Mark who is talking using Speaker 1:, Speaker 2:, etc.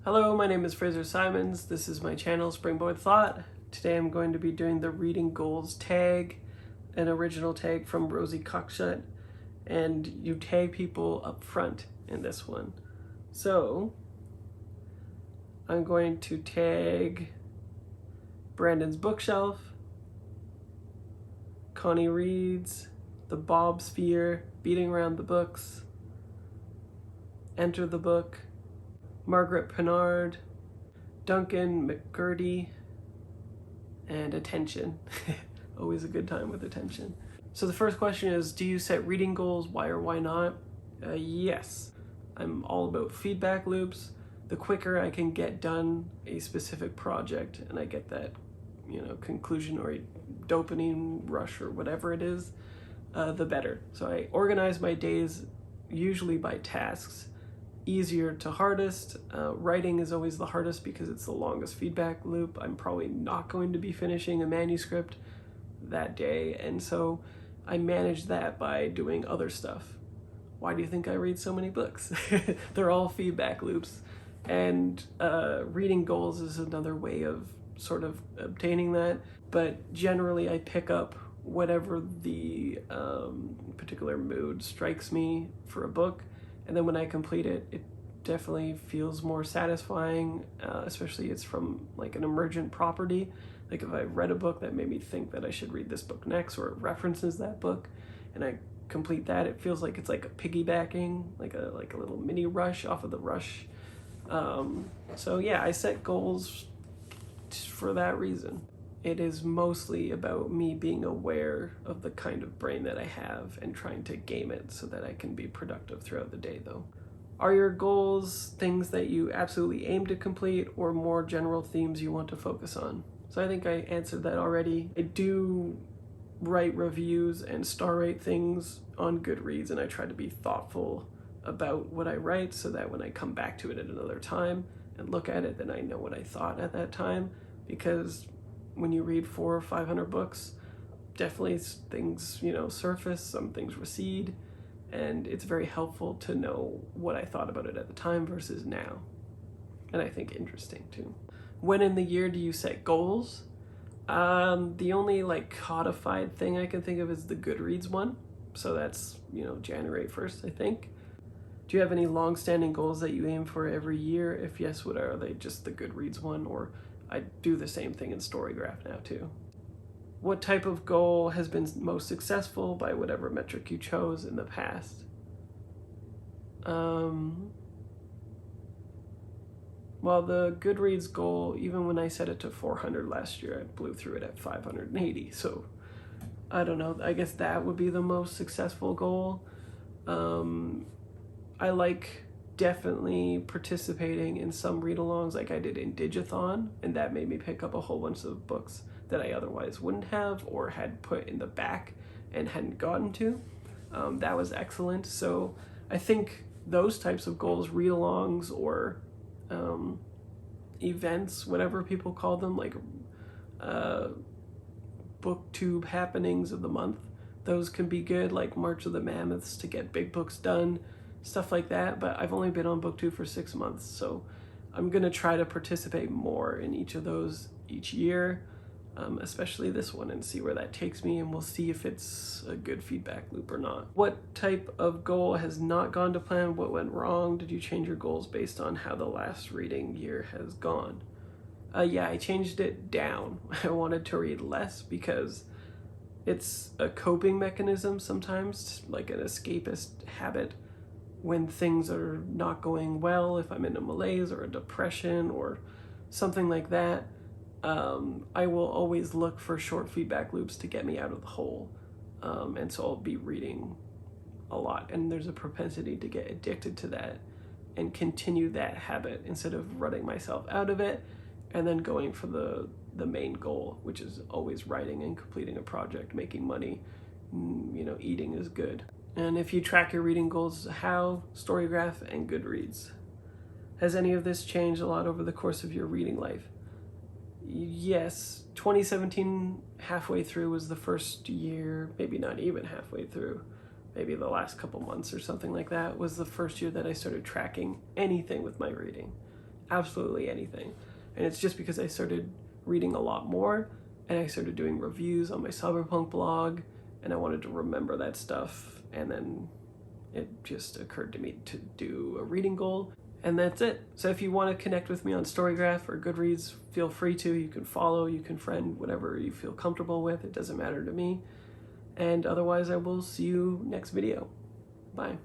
Speaker 1: Hello, my name is Fraser Simons. This is my channel, Springboard Thought. Today I'm going to be doing the reading goals tag, an original tag from Rosie, and you tag people up front in this one. So I'm going to tag Brandon's Bookshelf, Connie Reads, The Bob Sphere, Beating Around the Books, Enter the Book, Margaret Pennard, Duncan McGurdy, and Attention. Always a good time with Attention. So the first question is, do you set reading goals? Why or why not? Yes. I'm all about feedback loops. The quicker I can get done a specific project and I get that, conclusion or a dopamine rush or whatever it is, the better. So I organize my days usually by tasks. Easier to hardest. Writing is always the hardest because it's the longest feedback loop. I'm probably not going to be finishing a manuscript that day, and so I manage that by doing other stuff. Why do you think I read so many books? They're all feedback loops, and reading goals is another way of sort of obtaining that, but generally I pick up whatever the particular mood strikes me for a book. And then when I complete it, it definitely feels more satisfying, especially it's from like an emergent property. Like if I read a book that made me think that I should read this book next, or it references that book, and I complete that, it feels like it's like a piggybacking, like a little mini rush off of the rush. So yeah, I set goals for that reason. It is mostly about me being aware of the kind of brain that I have and trying to game it so that I can be productive throughout the day, though. Are your goals things that you absolutely aim to complete, or more general themes you want to focus on? So I think I answered that already. I do write reviews and star rate things on Goodreads, and I try to be thoughtful about what I write so that when I come back to it at another time and look at it, then I know what I thought at that time, because when you read 400 or 500 books, definitely things, surface, some things recede, and it's very helpful to know what I thought about it at the time versus now. And I think interesting too. When in the year do you set goals? The only codified thing I can think of is the Goodreads one. So that's, January 1st, I think. Do you have any long-standing goals that you aim for every year? If yes, what are they? Just the Goodreads one, or I do the same thing in Storygraph now too. What type of goal has been most successful by whatever metric you chose in the past? Well, the Goodreads goal, even when I set it to 400 last year, I blew through it at 580. So I don't know. I guess that would be the most successful goal. I like definitely participating in some read-alongs like I did in Digathon, and that made me pick up a whole bunch of books that I otherwise wouldn't have or had put in the back and hadn't gotten to. That was excellent. So I think those types of goals, read-alongs or events, whatever people call them, like booktube happenings of the month, those can be good, like March of the Mammoths to get big books done, stuff like that. But I've only been on booktube for 6 months, so I'm gonna try to participate more in each of those each year, especially this one, and see where that takes me, and we'll see if it's a good feedback loop or not. What type of goal has not gone to plan? What went wrong? Did you change your goals based on how the last reading year has gone? Yeah, I changed it down. I wanted to read less because it's a coping mechanism sometimes, like an escapist habit. When things are not going well, if I'm in a malaise or a depression or something like that, I will always look for short feedback loops to get me out of the hole. And so I'll be reading a lot, and there's a propensity to get addicted to that and continue that habit instead of running myself out of it and then going for the main goal, which is always writing and completing a project, making money. Eating is good. And if you track your reading goals, how? Storygraph and Goodreads. Has any of this changed a lot over the course of your reading life? Yes, 2017 halfway through was the first year, maybe not even halfway through, maybe the last couple months or something like that, was the first year that I started tracking anything with my reading. absolutely anything. And it's just because I started reading a lot more, and I started doing reviews on my cyberpunk blog, and I wanted to remember that stuff, and then it just occurred to me to do a reading goal, and that's it. So if you want to connect with me on Storygraph or Goodreads, feel free to. You can follow, you can friend, whatever you feel comfortable with. It doesn't matter to me. And otherwise, I will see you next video. Bye.